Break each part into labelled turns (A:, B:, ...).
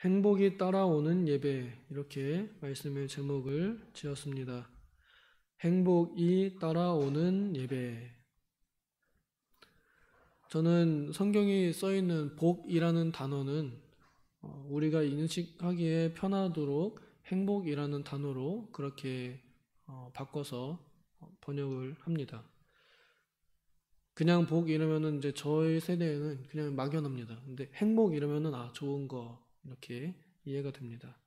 A: 행복이 따라오는 예배, 이렇게 말씀의 제목을 지었습니다. 행복이 따라오는 예배. 저는 성경이 써있는 복이라는 단어는 우리가 인식하기에 편하도록 행복이라는 단어로 그렇게 바꿔서 번역을 합니다. 그냥 복 이러면은 이제 저희 세대에는 그냥 막연합니다. 근데 행복 이러면은 좋은 거 이렇게 이해가 됩니다.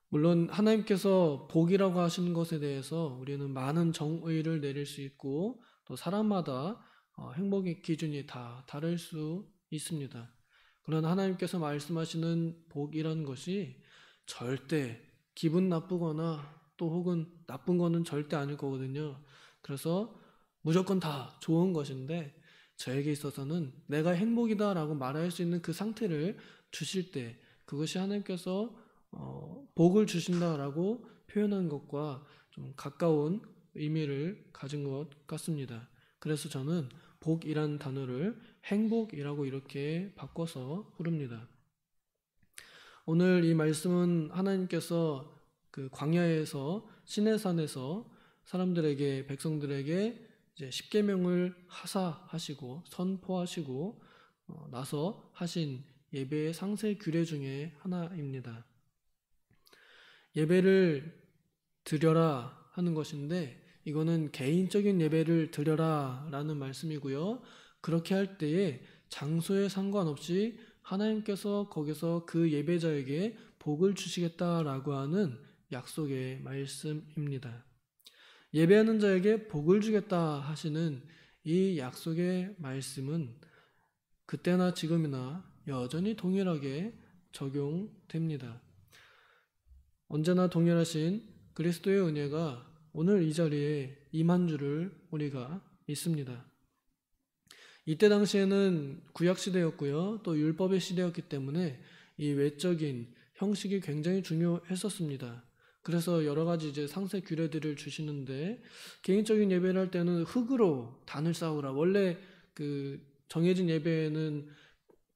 A: 물론 하나님께서 복이라고 하시는 것에 대해서 우리는 많은 정의를 내릴 수 있고 또 사람마다 행복의 기준이 다 다를 수 있습니다. 그러나 하나님께서 말씀하시는 복이라는 것이 절대 기분 나쁘거나 또 혹은 나쁜 거는 절대 아닐 거거든요. 그래서 무조건 다 좋은 것인데 저에게 있어서는 내가 행복이다 라고 말할 수 있는 그 상태를 주실 때 그것이 하나님께서 복을 주신다라고 표현한 것과 좀 가까운 의미를 가진 것 같습니다. 그래서 저는 복이라는 단어를 행복이라고 이렇게 바꿔서 부릅니다. 오늘 이 말씀은 하나님께서 그 광야에서 시내산에서 사람들에게 백성들에게 이제 십계명을 하사하시고 선포하시고 나서 하신 예배의 상세 규례 중에 하나입니다. 예배를 드려라 하는 것인데 이거는 개인적인 예배를 드려라 라는 말씀이고요. 그렇게 할 때에 장소에 상관없이 하나님께서 거기서 그 예배자에게 복을 주시겠다라고 하는 약속의 말씀입니다. 예배하는 자에게 복을 주겠다 하시는 이 약속의 말씀은 그때나 지금이나 여전히 동일하게 적용됩니다. 언제나 동일하신 그리스도의 은혜가 오늘 이 자리에 임한 줄을 우리가 믿습니다. 이때 당시에는 구약시대였고요. 또 율법의 시대였기 때문에 이 외적인 형식이 굉장히 중요했었습니다. 그래서 여러 가지 이제 상세 규례들을 주시는데 개인적인 예배를 할 때는 흙으로 단을 쌓으라. 원래 그 정해진 예배에는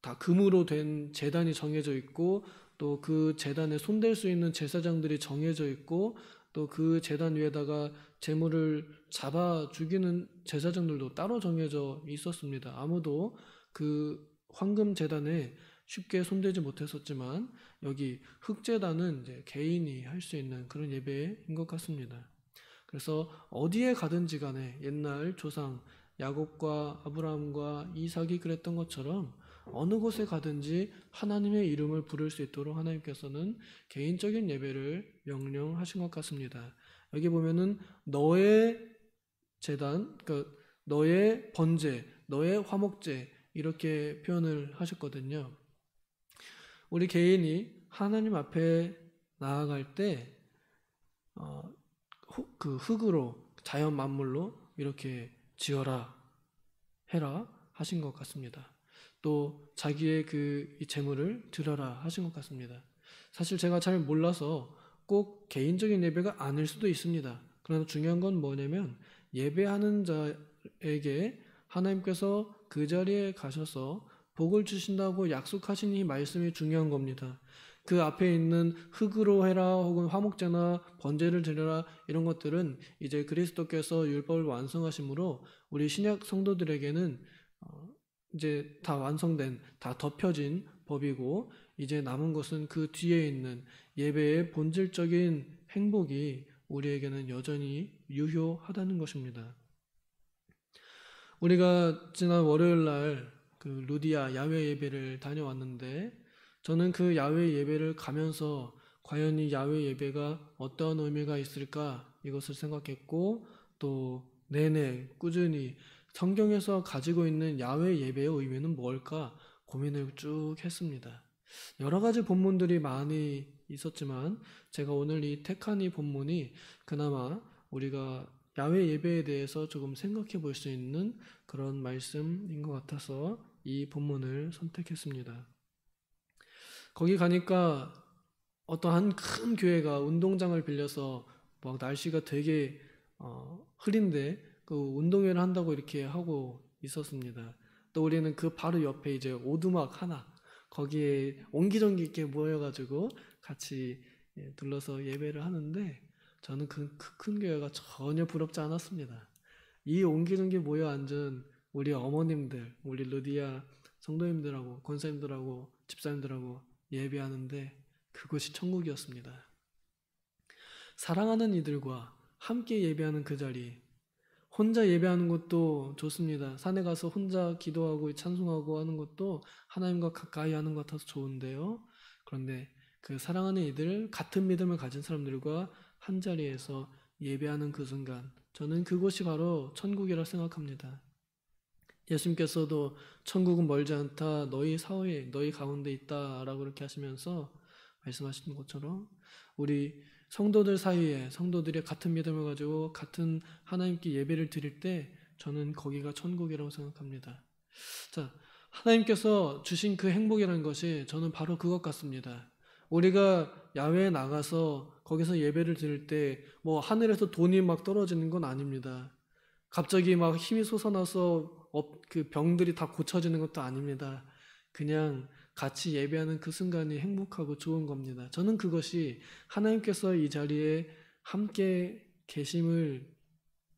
A: 다 금으로 된 제단이 정해져 있고 또 그 제단에 손댈 수 있는 제사장들이 정해져 있고 또 그 제단 위에다가 제물을 잡아 죽이는 제사장들도 따로 정해져 있었습니다. 아무도 그 황금 제단에 쉽게 손대지 못했었지만 여기 흙제단은 이제 개인이 할 수 있는 그런 예배인 것 같습니다. 그래서 어디에 가든지 간에 옛날 조상 야곱과 아브라함과 이삭이 그랬던 것처럼 어느 곳에 가든지 하나님의 이름을 부를 수 있도록 하나님께서는 개인적인 예배를 명령하신 것 같습니다. 여기 보면은 너의 제단, 그러니까 너의 번제, 너의 화목제 이렇게 표현을 하셨거든요. 우리 개인이 하나님 앞에 나아갈 때 그 흙으로 자연 만물로 이렇게 지어라 해라 하신 것 같습니다. 또 자기의 그 재물을 드려라 하신 것 같습니다. 사실 제가 잘 몰라서 꼭 개인적인 예배가 아닐 수도 있습니다. 그러나 중요한 건 뭐냐면 예배하는 자에게 하나님께서 그 자리에 가셔서 복을 주신다고 약속하신 이 말씀이 중요한 겁니다. 그 앞에 있는 흙으로 해라 혹은 화목제나 번제를 드려라 이런 것들은 이제 그리스도께서 율법을 완성하심으로 우리 신약 성도들에게는 이제 다 완성된, 다 덮여진 법이고 이제 남은 것은 그 뒤에 있는 예배의 본질적인 행복이 우리에게는 여전히 유효하다는 것입니다. 우리가 지난 월요일 날 그 루디아 야외 예배를 다녀왔는데 저는 그 야외 예배를 가면서 과연 이 야외 예배가 어떤 의미가 있을까 이것을 생각했고 또 내내 꾸준히 성경에서 가지고 있는 야외 예배의 의미는 뭘까 고민을 쭉 했습니다. 여러 가지 본문들이 많이 있었지만 제가 오늘 이 택한 이 본문이 그나마 우리가 야외 예배에 대해서 조금 생각해 볼 수 있는 그런 말씀인 것 같아서 이 본문을 선택했습니다. 거기 가니까 어떤 한 큰 교회가 운동장을 빌려서 막 날씨가 되게 흐린데 그 운동회를 한다고 이렇게 하고 있었습니다. 또 우리는 그 바로 옆에 이제 오두막 하나 거기에 옹기종기 있게 모여가지고 같이 둘러서 예배를 하는데 저는 그 큰 교회가 전혀 부럽지 않았습니다. 이 옹기종기 모여 앉은 우리 어머님들, 우리 루디아 성도님들하고 권사님들하고 집사님들하고 예배하는데 그곳이 천국이었습니다. 사랑하는 이들과 함께 예배하는 그 자리, 혼자 예배하는 것도 좋습니다. 산에 가서 혼자 기도하고 찬송하고 하는 것도 하나님과 가까이 하는 것 같아서 좋은데요. 그런데 그 사랑하는 이들, 같은 믿음을 가진 사람들과 한 자리에서 예배하는 그 순간, 저는 그곳이 바로 천국이라 생각합니다. 예수님께서도 천국은 멀지 않다, 너희 사이에, 너희 가운데 있다라고 그렇게 하시면서 말씀하시는 것처럼 우리 성도들 사이에 성도들이 같은 믿음을 가지고 같은 하나님께 예배를 드릴 때 저는 거기가 천국이라고 생각합니다. 자, 하나님께서 주신 그 행복이라는 것이 저는 바로 그것 같습니다. 우리가 야외에 나가서 거기서 예배를 드릴 때 뭐 하늘에서 돈이 막 떨어지는 건 아닙니다. 갑자기 막 힘이 솟아나서 그 병들이 다 고쳐지는 것도 아닙니다. 그냥 같이 예배하는 그 순간이 행복하고 좋은 겁니다. 저는 그것이 하나님께서 이 자리에 함께 계심을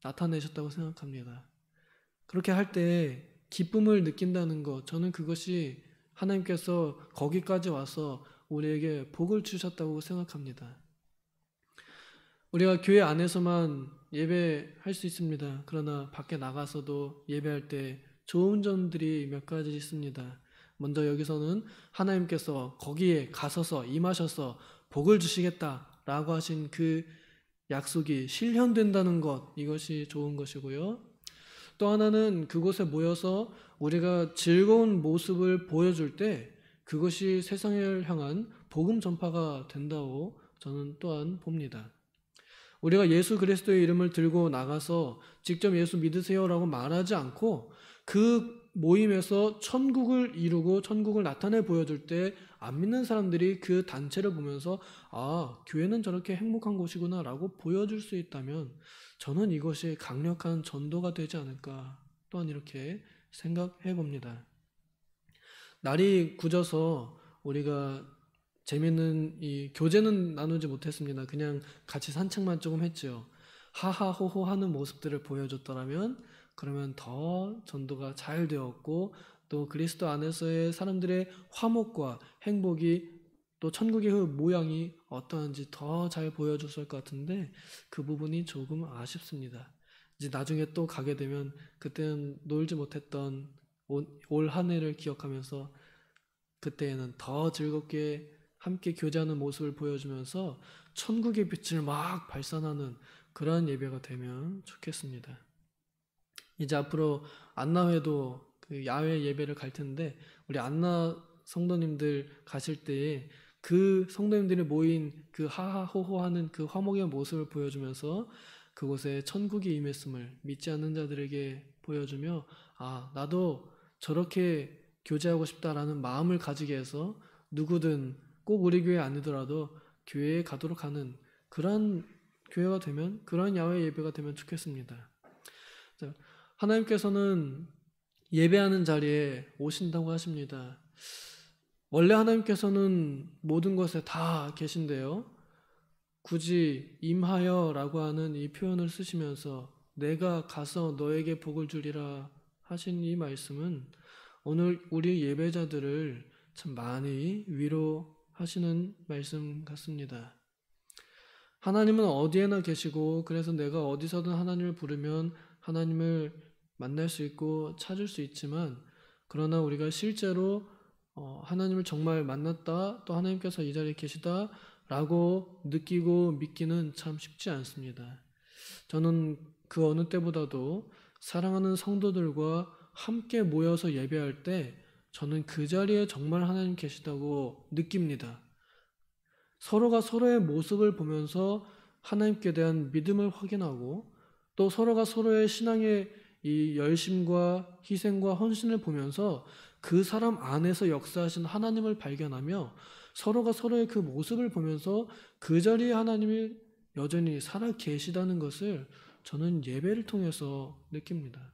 A: 나타내셨다고 생각합니다. 그렇게 할 때 기쁨을 느낀다는 것, 저는 그것이 하나님께서 거기까지 와서 우리에게 복을 주셨다고 생각합니다. 우리가 교회 안에서만 예배할 수 있습니다. 그러나 밖에 나가서도 예배할 때 좋은 점들이 몇 가지 있습니다. 먼저 여기서는 하나님께서 거기에 가서서 임하셔서 복을 주시겠다라고 하신 그 약속이 실현된다는 것, 이것이 좋은 것이고요. 또 하나는 그곳에 모여서 우리가 즐거운 모습을 보여줄 때 그것이 세상을 향한 복음 전파가 된다고 저는 또한 봅니다. 우리가 예수 그리스도의 이름을 들고 나가서 직접 예수 믿으세요라고 말하지 않고 그 모임에서 천국을 이루고 천국을 나타내 보여줄 때 안 믿는 사람들이 그 단체를 보면서 아, 교회는 저렇게 행복한 곳이구나 라고 보여줄 수 있다면 저는 이것이 강력한 전도가 되지 않을까 또한 이렇게 생각해 봅니다. 날이 굳어서 우리가 재미있는 이 교제는 나누지 못했습니다. 그냥 같이 산책만 조금 했죠. 하하호호 하는 모습들을 보여줬더라면 그러면 더 전도가 잘 되었고 또 그리스도 안에서의 사람들의 화목과 행복이 또 천국의 그 모양이 어떠한지 더 잘 보여줬을 것 같은데 그 부분이 조금 아쉽습니다. 이제 나중에 또 가게 되면 그때는 놀지 못했던 올 한 해를 기억하면서 그때에는 더 즐겁게 함께 교제하는 모습을 보여주면서 천국의 빛을 막 발산하는 그러한 예배가 되면 좋겠습니다. 이제 앞으로 안나회도 그 야외 예배를 갈 텐데 우리 안나 성도님들 가실 때에 그 성도님들이 모인 그 하하호호 하는 그 화목의 모습을 보여주면서 그곳에 천국이 임했음을 믿지 않는 자들에게 보여주며 아, 나도 저렇게 교제하고 싶다라는 마음을 가지게 해서 누구든 꼭 우리 교회 아니더라도 교회에 가도록 하는 그런 교회가 되면 그런 야외 예배가 되면 좋겠습니다. 하나님께서는 예배하는 자리에 오신다고 하십니다. 원래 하나님께서는 모든 것에 다 계신데요. 굳이 임하여라고 하는 이 표현을 쓰시면서 내가 가서 너에게 복을 주리라 하신 이 말씀은 오늘 우리 예배자들을 참 많이 위로하시는 말씀 같습니다. 하나님은 어디에나 계시고 그래서 내가 어디서든 하나님을 부르면 하나님을 만날 수 있고 찾을 수 있지만 그러나 우리가 실제로 하나님을 정말 만났다 또 하나님께서 이 자리에 계시다 라고 느끼고 믿기는 참 쉽지 않습니다. 저는 그 어느 때보다도 사랑하는 성도들과 함께 모여서 예배할 때 저는 그 자리에 정말 하나님 계시다고 느낍니다. 서로가 서로의 모습을 보면서 하나님께 대한 믿음을 확인하고 또 서로가 서로의 신앙의 이 열심과 희생과 헌신을 보면서 그 사람 안에서 역사하신 하나님을 발견하며 서로가 서로의 그 모습을 보면서 그 자리에 하나님이 여전히 살아 계시다는 것을 저는 예배를 통해서 느낍니다.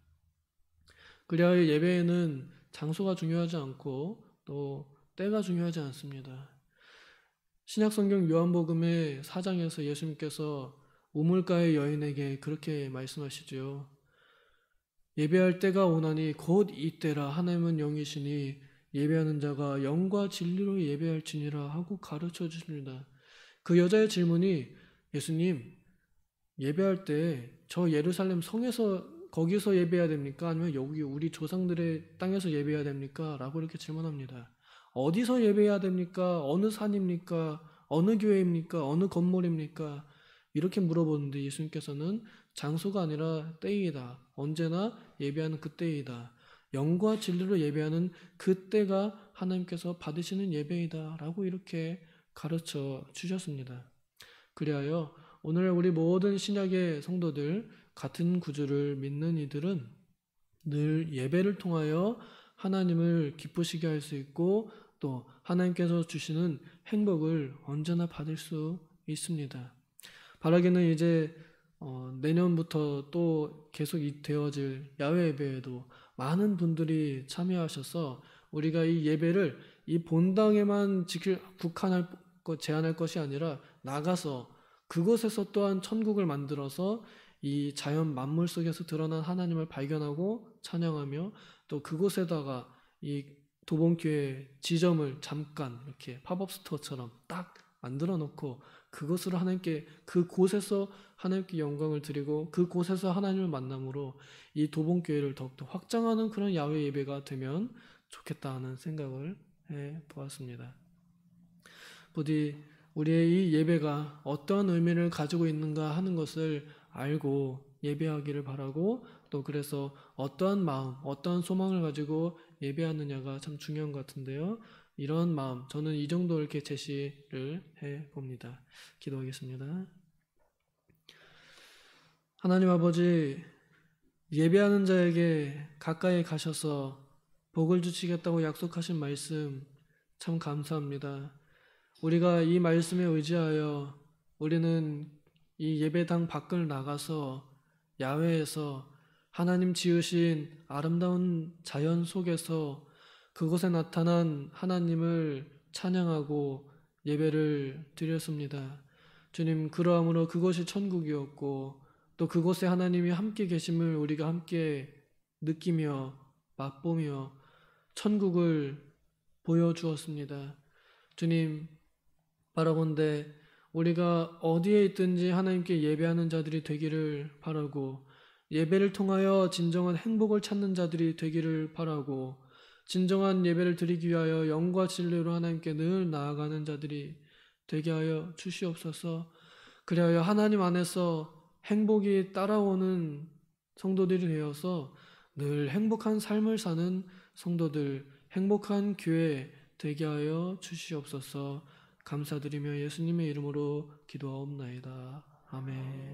A: 그래야 예배에는 장소가 중요하지 않고 또 때가 중요하지 않습니다. 신약성경 요한복음의 4장에서 예수님께서 우물가의 여인에게 그렇게 말씀하시죠. 예배할 때가 오나니 곧 이때라. 하나님은 영이시니 예배하는 자가 영과 진리로 예배할지니라 하고 가르쳐 주십니다. 그 여자의 질문이, 예수님, 예배할 때 저 예루살렘 성에서 거기서 예배해야 됩니까? 아니면 여기 우리 조상들의 땅에서 예배해야 됩니까? 라고 이렇게 질문합니다. 어디서 예배해야 됩니까? 어느 산입니까? 어느 교회입니까? 어느 건물입니까? 이렇게 물어보는데 예수님께서는 장소가 아니라 때이다. 언제나 예배하는 그때이다. 영과 진리로 예배하는 그때가 하나님께서 받으시는 예배이다. 라고 이렇게 가르쳐 주셨습니다. 그리하여 오늘 우리 모든 신약의 성도들, 같은 구주를 믿는 이들은 늘 예배를 통하여 하나님을 기쁘시게 할 수 있고 또 하나님께서 주시는 행복을 언제나 받을 수 있습니다. 바라기는 이제 내년부터 또 계속 되어질 야외 예배에도 많은 분들이 참여하셔서 우리가 이 예배를 이 본당에만 제한할 것이 아니라 나가서 그곳에서 또한 천국을 만들어서 이 자연 만물 속에서 드러난 하나님을 발견하고 찬양하며 또 그곳에다가 이 도봉교회 지점을 잠깐 이렇게 팝업 스토어처럼 딱 만들어 놓고 그것으로 하나님께 그곳에서 하나님께 영광을 드리고 그곳에서 하나님을 만남으로 이 도봉교회를 더욱더 확장하는 그런 야외 예배가 되면 좋겠다 하는 생각을 해 보았습니다. 부디 우리의 이 예배가 어떠한 의미를 가지고 있는가 하는 것을 알고 예배하기를 바라고 또 그래서 어떠한 마음, 어떠한 소망을 가지고 예배하느냐가 참 중요한 것 같은데요. 이런 마음, 저는 이 정도 이렇게 제시를 해 봅니다. 기도하겠습니다. 하나님 아버지, 예배하는 자에게 가까이 가셔서 복을 주시겠다고 약속하신 말씀 참 감사합니다. 우리가 이 말씀에 의지하여 우리는 이 예배당 밖을 나가서 야외에서 하나님 지으신 아름다운 자연 속에서 그곳에 나타난 하나님을 찬양하고 예배를 드렸습니다. 주님, 그러함으로 그것이 천국이었고 또 그곳에 하나님이 함께 계심을 우리가 함께 느끼며 맛보며 천국을 보여주었습니다. 주님, 바라본데 우리가 어디에 있든지 하나님께 예배하는 자들이 되기를 바라고 예배를 통하여 진정한 행복을 찾는 자들이 되기를 바라고 진정한 예배를 드리기 위하여 영과 진리로 하나님께 늘 나아가는 자들이 되게 하여 주시옵소서. 그리하여 하나님 안에서 행복이 따라오는 성도들이 되어서 늘 행복한 삶을 사는 성도들, 행복한 교회 되게 하여 주시옵소서. 감사드리며 예수님의 이름으로 기도하옵나이다. 아멘.